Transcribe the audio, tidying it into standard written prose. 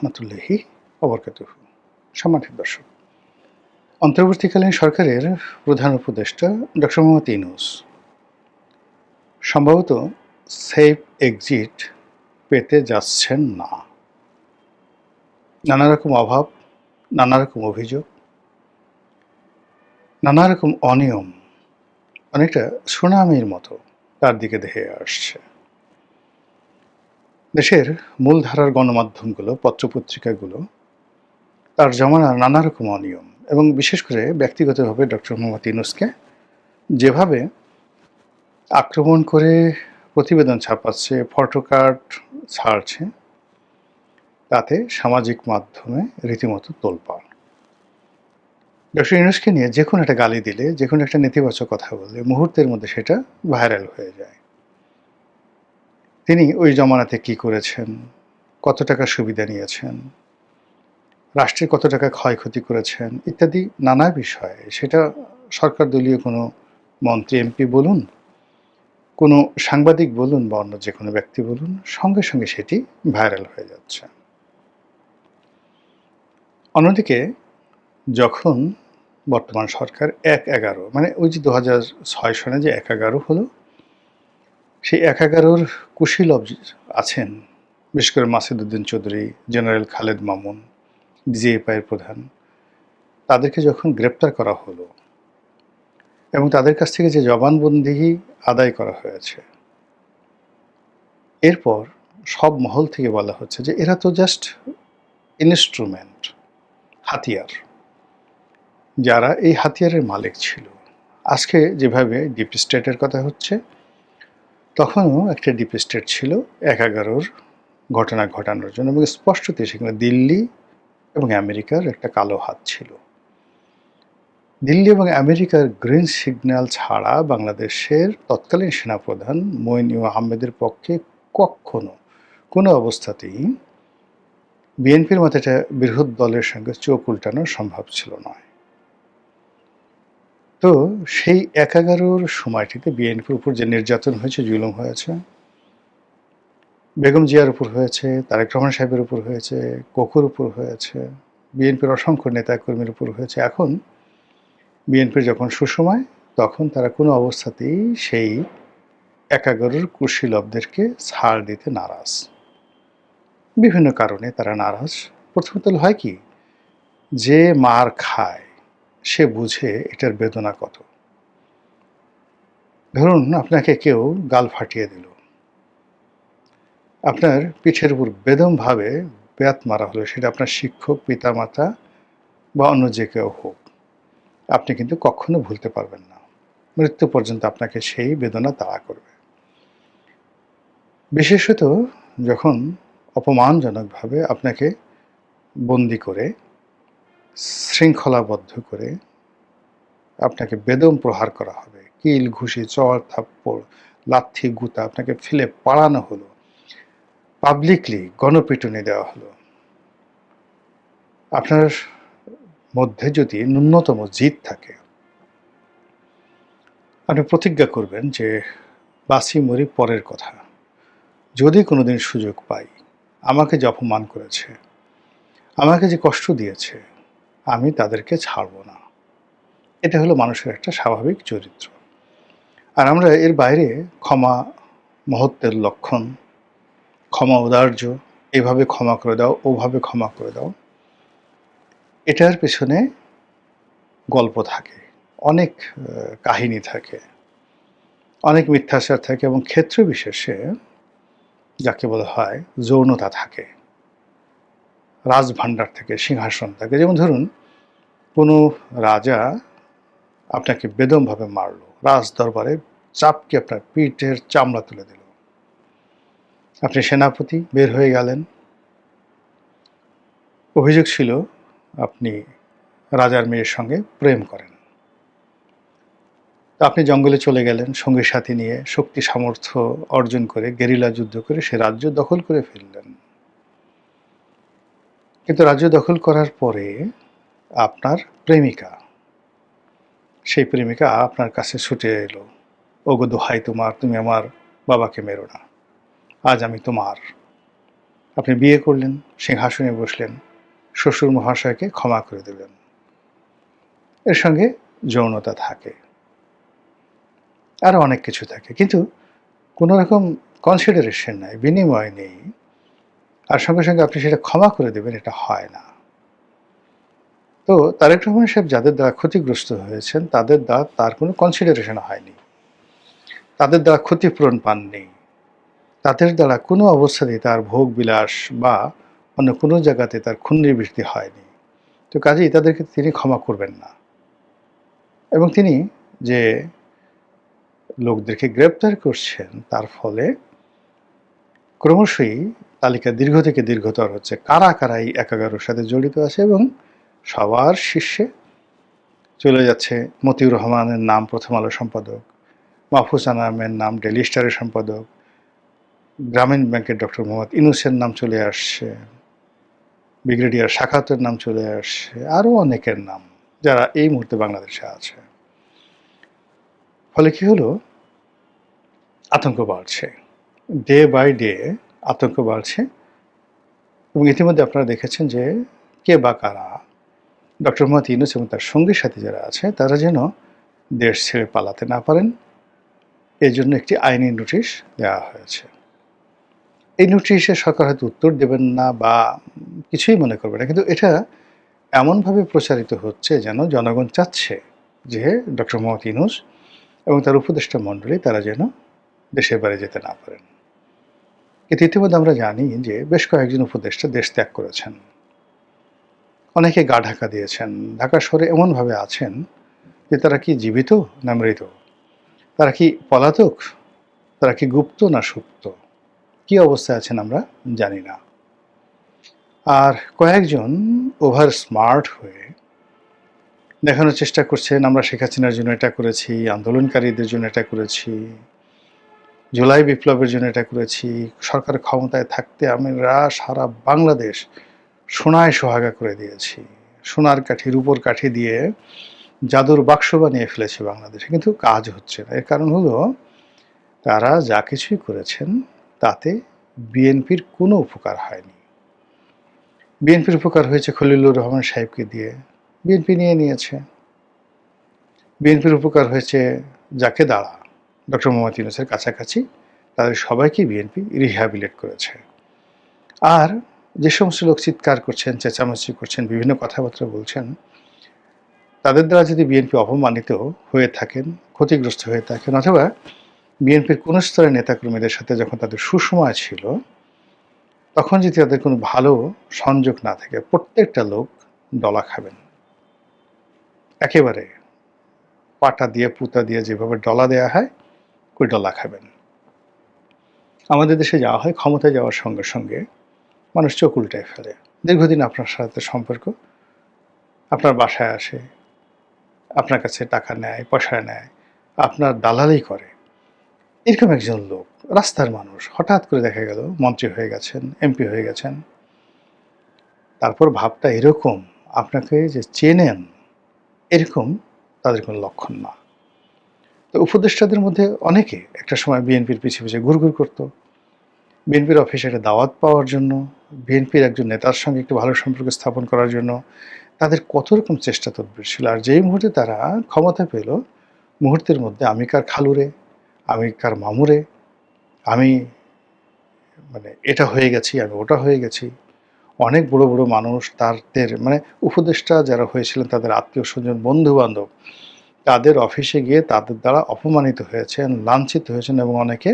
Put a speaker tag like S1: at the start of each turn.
S1: রাহমাতুল্লাহি ওয়া বারাকাতুহু। সম্মানিত দর্শক, অন্তর্বর্তীকালীন সরকারের প্রধান উপদেষ্টা ডক্টর মোহাম্মদ ইউনূস সম্ভবত সেফ এক্সিট পেতে যাচ্ছেন না। নানা রকম অভাব, নানা রকম অভিযোগ, নানা রকম অনিয়ম অনেকটা সুনামির মতো তার দিকে ধেয়ে আসছে। দেশের মূলধারার গণমাধ্যমগুলো, পত্রপত্রিকাগুলো তার জমানার নানা রকম অনিয়ম এবং বিশেষ করে ব্যক্তিগতভাবে ডক্টর মোহাম্মদ ইউনূসকে যেভাবে আক্রমণ করে প্রতিবেদন ছাপাচ্ছে, ফটোকার্ড ছাড়ছে, তাতে সামাজিক মাধ্যমে রীতিমতো তোলপাড়। ডক্টর ইউনূসকে নিয়ে যে কোনো একটা গালি দিলে, যে কোনো একটা নেতিবাচক কথা বললে মুহূর্তের মধ্যে সেটা ভাইরাল হয়ে যায়। তিনি ওই জমানাতে কি করেছেন, কত টাকা সুবিধা নিয়েছেন, রাষ্ট্রের কত টাকা ক্ষয়ক্ষতি করেছেন ইত্যাদি নানা বিষয়ে, সেটা সরকার দলীয় কোনো মন্ত্রী এমপি বলুন, কোনো সাংবাদিক বলুন বা অন্য যে কোনো ব্যক্তি বলুন, সঙ্গে সঙ্গে সেটি ভাইরাল হয়ে যাচ্ছে। অন্যদিকে যখন বর্তমান সরকার ১/১১ মানে ওই যে ২০০৬ সনে যে ১/১১ হলো, সেই ১/১১-র কুশীলব আছেন, বিশেষ করে মাসুদ উদ্দিন চৌধুরী, জেনারেল খালেদ মামুন, ডিজিএফআইয়ের প্রধান, তাদেরকে যখন গ্রেপ্তার করা হলো এবং তাদের কাছ থেকে যে জবানবন্দি আদায় করা হয়েছে, এরপর সব মহল থেকে বলা হচ্ছে যে এরা তো জাস্ট ইনস্ট্রুমেন্ট, হাতিয়ার। যারা এই হাতিয়ারের মালিক ছিল, আজকে যেভাবে ডিপ স্টেটের কথা হচ্ছে, তখনও একটা ডিপ স্টেট ছিল ১/১১-র ঘটনা ঘটানোর জন্য এবং স্পষ্টতই সেখানে দিল্লি এবং আমেরিকার একটা কালো হাত ছিল। দিল্লি এবং আমেরিকার গ্রিন সিগন্যাল ছাড়া বাংলাদেশের তৎকালীন সেনাপ্রধান মঈন আহমেদের পক্ষে কখনো কোনো অবস্থাতেই বিএনপির মতো একটা বৃহৎ দলের সঙ্গে চোখ উল্টানো সম্ভব ছিল না। তো সেই ১/১১-র সময়টিতে বিএনপির উপর যে নির্যাতন হয়েছে, জুলুম হয়েছে, বেগম জিয়ার উপর হয়েছে, তারেক রহমান সাহেবের উপর হয়েছে, কোকুর উপর হয়েছে, বিএনপির অসংখ্য নেতাকর্মীর উপর হয়েছে। এখন বিএনপির যখন সুসময়, তখন তারা কোনো অবস্থাতেই সেই ১/১১-র কুশীলবদেরকে ছাড় দিতে নারাজ। বিভিন্ন কারণে তারা নারাজ। প্রথমত হয় কি, যে মার খায় সে বুঝে এটার বেদনা কত। ধরুন আপনাকে কেউ গাল ফাটিয়ে দিল, আপনার পিঠের উপর বেদমভাবে বেত মারা হলো, সেটা আপনার শিক্ষক, পিতামাতা বা অন্য যে কেউ হোক, আপনি কিন্তু কখনো ভুলতে পারবেন না। মৃত্যু পর্যন্ত আপনাকে সেই বেদনা তাড়া করবে। বিশেষত যখন অপমানজনকভাবে আপনাকে বন্দি করে, শৃঙ্খলাবদ্ধ করে আপনাকে বেদম প্রহার করা হবে, কিল, ঘুষি, চড়, থাপ্পড়, লাথি, গুতা আপনাকে ফেলে পাড়ানো হলো, পাবলিকলি গণপিটুনি দেওয়া হলো। আপনার মধ্যে যদি ন্যূনতম জিদ থাকে, আপনি প্রতিজ্ঞা করবেন যে বাঁচি মরি পরের কথা, যদি কোনোদিন সুযোগ পাই, আমাকে যে অপমান করেছে, আমাকে যে কষ্ট দিয়েছে, আমি তাদেরকে ছাড়ব না। এটা হলো মানুষের একটা স্বাভাবিক চরিত্র। আর আমরা এর বাইরে ক্ষমা মহত্বের লক্ষণ, ক্ষমা ঔদার্য, এভাবে ক্ষমা করে দাও, ওভাবে ক্ষমা করে দাও, এটার পেছনে গল্প থাকে, অনেক কাহিনী থাকে, অনেক মিথ্যাচার থাকে এবং ক্ষেত্র বিশেষে যাকে বলা হয় যৌনতা থাকে, রাজভাণ্ডার থাকে, সিংহাসন থাকে। যেমন ধরুন, কোনো রাজা আপনাকে বেদমভাবে মারল, রাজ দরবারে চাপকে আপনার পিঠের চামড়া তুলে দিল, আপনি সেনাপতি, বের হয়ে গেলেন। অভিযোগ ছিল আপনি রাজার মেয়ের সঙ্গে প্রেম করেন। তো আপনি জঙ্গলে চলে গেলেন সঙ্গী সাথী নিয়ে, শক্তি সামর্থ্য অর্জন করে, গেরিলা যুদ্ধ করে সে রাজ্য দখল করে ফেললেন। কিন্তু রাজ্য দখল করার পরে আপনার প্রেমিকা, সেই প্রেমিকা আপনার কাছে ছুটে এলো, ওগো দোহাই তোমার, তুমি আমার বাবাকে মেরো না, আজ আমি তোমার। আপনি বিয়ে করলেন, সিংহাসনে বসলেন, শ্বশুর মহাশয়কে ক্ষমা করে দিলেন। এর সঙ্গে যৌনতা থাকে, আরও অনেক কিছু থাকে, কিন্তু কোনো রকম কনসিডারেশন নাই, বিনিময় নেই, আর সঙ্গে সঙ্গে আপনি সেটা ক্ষমা করে দেবেন, এটা হয় না। তো তারেক রহমান সাহেব যাদের দ্বারা ক্ষতিগ্রস্ত হয়েছেন তাদের দ্বারা তার কোনো কনসিডারেশন হয়নি, তাদের দ্বারা ক্ষতিপূরণ পাননি, তাদের দ্বারা কোনো অবস্থাতেই তার ভোগ বিলাস বা অন্য কোনো জায়গাতে তার খুননিবৃত্তি হয়নি। তো কাজেই তাদেরকে তিনি ক্ষমা করবেন না। এবং তিনি যে লোকদেরকে গ্রেপ্তার করছেন তার ফলে ক্রমশই তালিকা দীর্ঘ থেকে দীর্ঘতর হচ্ছে, কারা কারা এই ১১ সাথে জড়িত আছে। এবং সবার শীর্ষে চলে যাচ্ছে মতিউর রহমানের নাম প্রথম আলো সম্পাদক, মাহফুজ আনামের নাম ডেইলি স্টারের সম্পাদক, গ্রামীণ ব্যাংকের ডক্টর মোহাম্মদ ইউনূসের নাম চলে আসছে, ব্রিগেডিয়ার সাখাওয়াতের নাম চলে আসছে, আরও অনেকের নাম যারা এই মুহূর্তে বাংলাদেশে আছে। ফলে কি হলো, আতঙ্ক বাড়ছে, ডে বাই ডে আতঙ্ক বাড়ছে। এবং ইতিমধ্যে আপনারা দেখেছেন যে কে বা কারা ডক্টর মোহাম্মদ ইউনূস এবং তার সঙ্গী সাথী যারা আছে তারা যেন দেশ ছেড়ে পালাতে না পারেন, এই জন্য একটি আইনি নোটিশ দেওয়া হয়েছে। এই নোটিশে সরকার হয়তো উত্তর দেবেন না বা কিছুই মনে করবে না, কিন্তু এটা এমনভাবে প্রচারিত হচ্ছে যেন জনগণ চাচ্ছে যে ডক্টর মোহাম্মদ ইউনূস এবং তার উপদেষ্টা মণ্ডলী তারা যেন দেশের বাইরে যেতে না পারেন। কিন্তু ইতিমধ্যে আমরা জানি যে বেশ কয়েকজন উপদেষ্টা দেশ ত্যাগ করেছেন, অনেকে গা ঢাকা দিয়েছেন, ঢাকা শহরে এমনভাবে আছেন যে তারা কি জীবিত না মৃত, তারা কি পলাতক, তারা কি গুপ্ত না সুপ্ত, কি অবস্থায় আছেন আমরা জানি না। আর কয়েকজন ওভার স্মার্ট হয়ে দেখানোর চেষ্টা করছেন আমরা শেখ হাসিনার জন্য এটা করেছি, আন্দোলনকারীদের জন্য এটা করেছি, জুলাই বিপ্লবের জন্য এটা করেছি, সরকার ক্ষমতায় থাকতে আমরা সারা বাংলাদেশ সোনায় সোহাগা করে দিয়েছি, সোনার কাঠি রূপোর কাঠি দিয়ে জাদুর বাক্স বানিয়ে ফেলেছি বাংলাদেশে, কিন্তু কাজ হচ্ছে না। এর কারণ হলো তারা যা কিছুই করেছেন তাতে বিএনপির কোনো উপকার হয়নি। বিএনপির উপকার হয়েছে খলিলুর রহমান সাহেবকে দিয়ে, বিএনপি নিয়ে নিয়েছে। বিএনপির উপকার হয়েছে যাকে দ্বারা ডক্টর মোহাম্মদ ইউনূসের কাছাকাছি, তাদের সবাইকে বিএনপি রিহ্যাবিলিট করেছে। আর যে সমস্ত লোক চিৎকার করছেন, চেঁচামেচি করছেন, বিভিন্ন কথাবার্তা বলছেন, তাদের দ্বারা যদি বিএনপি অপমানিত হয়ে থাকেন, ক্ষতিগ্রস্ত হয়ে থাকেন, অথবা বিএনপির কোন স্তরের নেতাকর্মীদের সাথে যখন তাদের সুসময় ছিল তখন যদি তাদের কোনো ভালো সংযোগ না থাকে, প্রত্যেকটা লোক ডলা খাবেন, একেবারে পাটা দিয়ে পুতা দিয়ে যেভাবে ডলা দেওয়া হয় ওই ডলা খাবেন। আমাদের দেশে যাওয়া হয়, ক্ষমতায় যাওয়ার সঙ্গে সঙ্গে মানুষ চোখ উল্টায় ফেলে। দীর্ঘদিন আপনার সাথে সম্পর্ক, আপনার বাসায় আসে, আপনার কাছে টাকা নেয়, পয়সা নেয়, আপনার দালালি করে, এরকম একজন লোক, রাস্তার মানুষ, হঠাৎ করে দেখা গেল মন্ত্রী হয়ে গেছেন, এমপি হয়ে গেছেন, তারপর ভাবটা এরকম আপনাকে যে চেনেন এরকম তাদের কোনো লক্ষণ না। তো উপদেষ্টাদের মধ্যে অনেকে একটা সময় বিএনপির পিছিয়ে পিছিয়ে ঘুরঘুর করতো, বিএনপির অফিসে একটা দাওয়াত পাওয়ার জন্য, বিএনপির একজন নেতার সঙ্গে একটু ভালো সম্পর্ক স্থাপন করার জন্য তাদের কত রকম চেষ্টা তদবির ছিল। আর যেই মুহূর্তে তারা ক্ষমতা পেল, মুহূর্তের মধ্যে আমি কার খালুরে, আমি কার মামুরে, আমি এটা হয়ে গেছি, আমি ওটা হয়ে গেছি। অনেক বড় বড় মানুষ তাদের উপদেষ্টা যারা হয়েছিলেন তাদের আত্মীয় স্বজন, বন্ধু বান্ধব তাদের অফিসে গিয়ে তাদের দ্বারা অপমানিত হয়েছেন, লাঞ্ছিত হয়েছেন এবং অনেকে